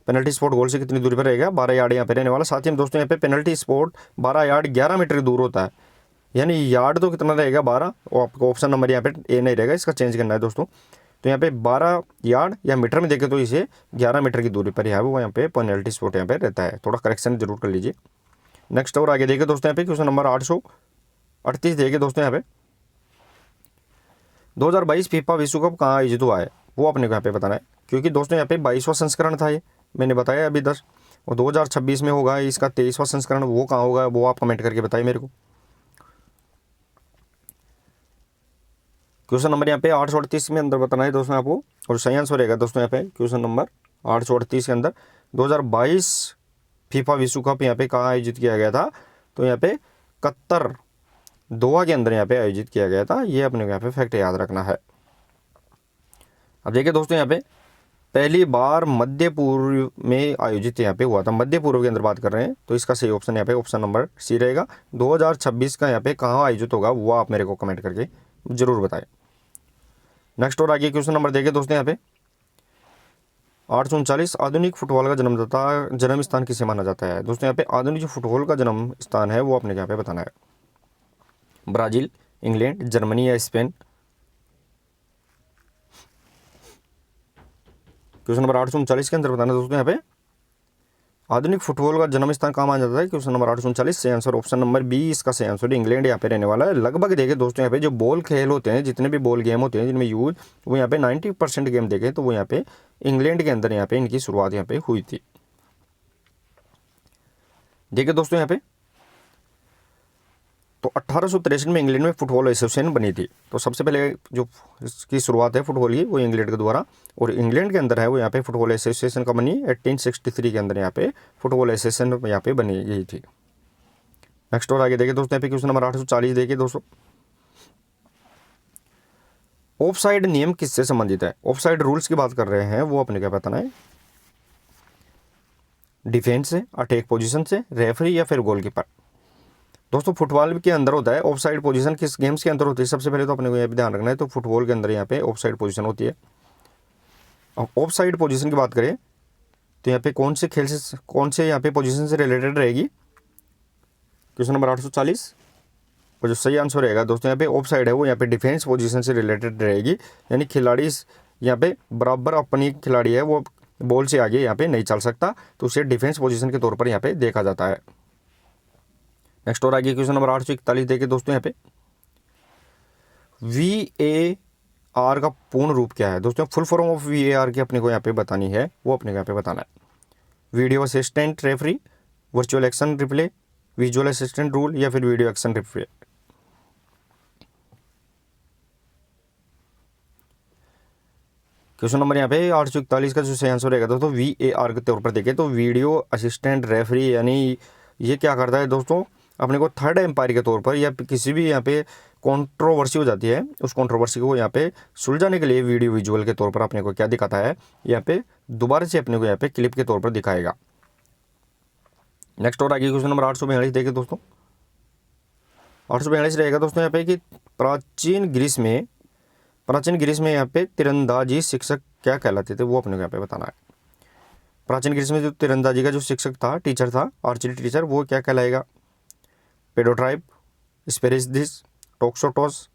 पेनल्टी स्पॉट गोल से कितनी दूरी पर रहेगा? 12 यार्ड यहाँ पे रहने वाला। साथ ही में दोस्तों यहाँ पे पेनल्टी स्पॉट 12 यार्ड 11 मीटर दूर होता है, यानी यार्ड तो कितना रहेगा 12, और आपको ऑप्शन नंबर यहाँ पे ए नहीं रहेगा, इसका चेंज करना है दोस्तों। तो यहाँ पे 12 यार्ड या मीटर में देखें तो इसे 11 मीटर की दूरी पर वो यहाँ पे पेनल्टी स्पॉट यहाँ पे रहता है, थोड़ा करेक्शन जरूर कर लीजिए। नेक्स्ट और आगे देखिए दोस्तों यहाँ पे क्वेश्चन नंबर 838 देखिए दोस्तों यहाँ पे 2022 फीफा विश्व कप कहाँ आयोजित हुआ है, वो अपने को यहाँ पे बताना है, क्योंकि दोस्तों यहाँ पे 22वां संस्करण था, ये मैंने बताया अभी 10, और 2026 में होगा इसका 23वां संस्करण, वो कहाँ होगा वो आप कमेंट करके बताइए मेरे को। क्वेश्चन नंबर यहाँ पे 838 में अंदर बताना है दोस्तों आपको, और सही आंसर रहेगा दोस्तों यहाँ पे क्वेश्चन नंबर 838 के अंदर 2022 फीफा विश्व कप यहाँ पे कहाँ आयोजित किया गया था, तो यहाँ पे कतर दोहा के अंदर यहाँ पे आयोजित किया गया था। ये अपने को यहाँ पे फैक्ट याद रखना है। अब देखिए दोस्तों यहाँ पे पहली बार मध्य पूर्व में आयोजित यहाँ पे हुआ था, मध्य पूर्व के अंदर बात कर रहे हैं, तो इसका सही ऑप्शन यहाँ पे ऑप्शन नंबर सी रहेगा। 2026 का यहाँ पे कहाँ आयोजित होगा वो आप मेरे को कमेंट करके जरूर बताएं। नेक्स्ट और आगे क्वेश्चन नंबर देखिए दोस्तों यहाँ पे 839, आधुनिक फुटबॉल का जन्म स्थान किसे माना जाता है? दोस्तों यहाँ पे आधुनिक जो फुटबॉल का जन्म स्थान है वो अपने यहाँ पे बताना है, ब्राजील, इंग्लैंड, जर्मनी या स्पेन। क्वेश्चन नंबर 839 के अंदर बताना दोस्तों यहाँ पे आधुनिक फुटबॉल का जन्म स्थान कहाँ माना जाता है। क्वेश्चन नंबर 839 से आंसर ऑप्शन नंबर 20 का सही आंसर इंग्लैंड यहाँ पे रहने वाला है। लगभग देखिए दोस्तों यहाँ पे जो बॉल खेल होते हैं, जितने भी बॉल गेम होते हैं जिनमें यूज, वो यहाँ पे 90% गेम देखें तो वो यहाँ पे इंग्लैंड के अंदर यहाँ पे इनकी शुरुआत यहाँ पे हुई थी। देखिए दोस्तों यहाँ पे तो 1863 में इंग्लैंड में फुटबॉल एसोसिएशन बनी थी। तो सबसे पहले जो इसकी शुरुआत है फुटबॉल की वो इंग्लैंड के द्वारा, और इंग्लैंड के अंदर है वो यहाँ पे फुटबॉल एसोसिएशन का बनी 1863 के अंदर यहाँ पे फुटबॉल एसोसिएशन यहाँ पे बनी गई थी। नेक्स्ट और आगे देखिए दोस्तों यहाँ पे क्वेश्चन नंबर 840 देखिए दोस्तों, ऑफ साइड नियम किससे संबंधित है? ऑफ साइड रूल्स की बात कर रहे हैं, वो अपने क्या बताना है, डिफेंस से, अटैक पोजीशन से, रेफरी या फिर गोलकीपर। दोस्तों फुटबॉल के अंदर होता है ऑफ साइड पोजीशन, किस गेम्स के अंदर होती है सबसे पहले तो अपने को यहाँ पे ध्यान रखना है। तो फुटबॉल के अंदर यहाँ पे ऑफ साइड पोजीशन होती है। अब ऑफ साइड पोजीशन की बात करें तो यहाँ पे कौन से खेल से, कौन से यहाँ पे पोजीशन से रिलेटेड रहेगी, क्वेश्चन नंबर 840। और जो सही आंसर रहेगा दोस्तों यहाँ पे ऑफ साइड है वो यहाँ पे डिफेंस पोजीशन से रिलेटेड रहेगी, यानी खिलाड़ी यहाँ पे बराबर अपनी खिलाड़ी है वो बॉल से आगे यहाँ पे नहीं चल सकता, तो उसे डिफेंस पोजीशन के तौर पर यहाँ पे देखा जाता है। नेक्स्ट और आगे क्वेश्चन नंबर 841 देखिए दोस्तों, यहाँ पे VAR का पूर्ण रूप क्या है दोस्तों। फुल फॉर्म ऑफ VAR की अपने को यहाँ पे बतानी है, वो अपने को यहाँ पे बताना है। Video assistant referee, virtual action replay, visual assistant rule या फिर video action replay. Question number यहाँ पे 841 का जो सही आंसर रहेगा दोस्तों VAR के तौर पर देखें तो वीडियो असिस्टेंट रेफरी, यानी ये क्या करता है दोस्तों, अपने को थर्ड एम्पायर के तौर पर या किसी भी यहाँ पे कंट्रोवर्सी हो जाती है उस कंट्रोवर्सी को यहाँ पे सुलझाने के लिए वीडियो विजुअल के तौर पर अपने को क्या दिखाता है, यहाँ पे दोबारा से अपने को यहाँ पे क्लिप के तौर पर दिखाएगा। नेक्स्ट और आगे क्वेश्चन नंबर 842 देखिए दोस्तों, 842 रहेगा दोस्तों यहाँ पे कि प्राचीन ग्रीस में यहाँ पे तीरंदाजी शिक्षक क्या कहलाते थे, वो अपने को यहाँ पे बताना है। प्राचीन ग्रीस में जो तीरंदाजी का जो शिक्षक था, टीचर था, आर्चरी टीचर, वो क्या कहलाएगा, पेडोट्राइप, स्पेरिसदिस, टोक्सोटोस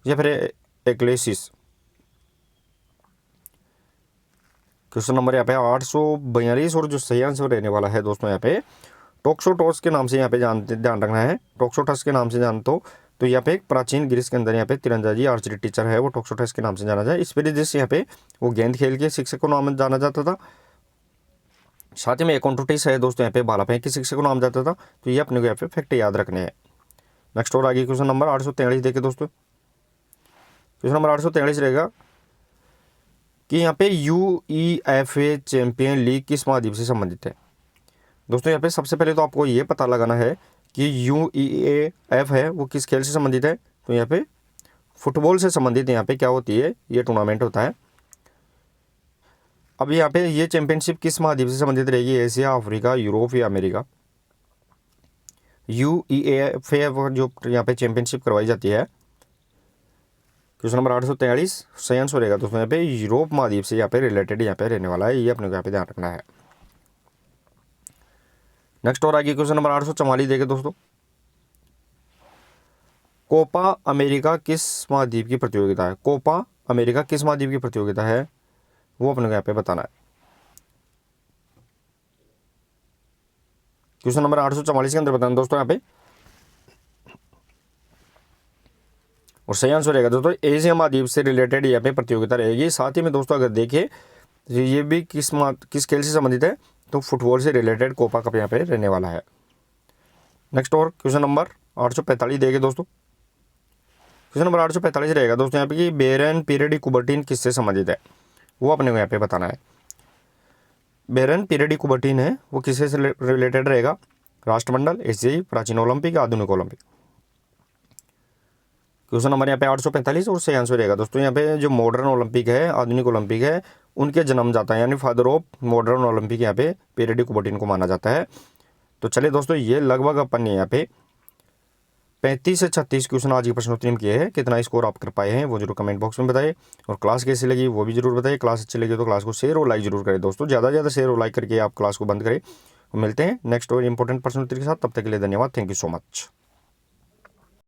या फिर एक्लेसिस। क्वेश्चन नंबर यहाँ पे 842 और जो सही आंसर रहने वाला है दोस्तों यहाँ पे टोक्सोटोस के नाम से यहाँ पे ध्यान रखना है। टोक्सोटस के नाम से जानते हो तो यहाँ पे एक प्राचीन ग्रीस के अंदर यहाँ पे तीरंदाजी आर्चरी टीचर है वो टोक्सोटस के नाम से जाना जाए। स्पेरिसदिस यहाँ पे वो गेंद खेल के शिक्षक को नाम जाना जाता था। साथ ही में एकोनटोटिस है दोस्तों यहाँ पे भाला फेंक के शिक्षक को नाम जाता था। तो ये अपने को यहाँ पे फैक्ट याद रखने हैं। नेक्स्ट और आगे क्वेश्चन नंबर 843 देखिए दोस्तों, क्वेश्चन नंबर 843 रहेगा कि यहाँ पे UEFA चैंपियन लीग किस महाद्वीप से संबंधित है दोस्तों। यहाँ पे सबसे पहले तो आपको ये पता लगाना है कि UEFA है वो किस खेल से संबंधित है। तो यहाँ पे फुटबॉल से संबंधित यहाँ पे क्या होती है, ये टूर्नामेंट होता है। अब यहाँ पे ये चैंपियनशिप किस महाद्वीप से संबंधित रहेगी, एशिया, अफ्रीका, यूरोप या अमेरिका। UEFA जो यहाँ पे चैंपियनशिप करवाई जाती है, क्वेश्चन नंबर 843 सही आंसर रहेगा दोस्तों यहाँ पे यूरोप महाद्वीप से यहाँ पे रिलेटेड यहाँ पे रहने वाला है, ये अपने को यहाँ पे ध्यान रखना है। नेक्स्ट और आगे क्वेश्चन नंबर 844 देखे दोस्तों, कोपा अमेरिका किस महाद्वीप की प्रतियोगिता है। कोपा अमेरिका किस महाद्वीप की प्रतियोगिता है, वो अपने को यहाँ पे बताना है। क्वेश्चन नंबर 844 के अंदर बताना दोस्तों यहाँ पे, और सही आंसर रहेगा दोस्तों एशिया महाद्वीप से रिलेटेड यहाँ पे प्रतियोगिता रहेगी। साथ ही में दोस्तों अगर देखें ये भी किस खेल से संबंधित है तो फुटबॉल से रिलेटेड कोपा कप यहाँ पे रहने वाला है। नेक्स्ट और क्वेश्चन नंबर 845 देखे दोस्तों, क्वेश्चन नंबर 845 रहेगा दोस्तों यहाँ पे कि बेरन पीरियड कुबर्टीन किससे संबंधित है, वो अपने को यहाँ पे बताना है। बेरन पीरियड कुबर्टीन है वो किससे रिलेटेड रहेगा, राष्ट्रमंडल, एशियाई, प्राचीन ओलंपिक, आधुनिक ओलंपिक। क्वेश्चन नंबर यहाँ पे 845 और सही आंसर रहेगा दोस्तों यहाँ पे जो मॉडर्न ओलंपिक है, आधुनिक ओलंपिक है, उनके जन्मदाता यानी फादर ऑफ मॉडर्न ओलंपिक यहाँ पे पीरियड कुबर्टीन को माना जाता है। तो चलिए दोस्तों ये लगभग अपन ने यहाँ पे 35 से 36 क्वेश्चन आज की प्रश्नोत्तरी में किए हैं। कितना स्कोर आप कर पाए हैं वो जरूर कमेंट बॉक्स में बताइए, और क्लास कैसी लगी वो भी जरूर बताइए। क्लास अच्छी लगी तो क्लास को शेयर और लाइक जरूर करें दोस्तों, ज़्यादा से ज़्यादा शेयर और लाइक करके आप क्लास को बंद करें। मिलते हैं नेक्स्ट और इंपॉर्टेंट प्रश्नोत्तरी के साथ, तब तक के लिए धन्यवाद, थैंक यू सो मच।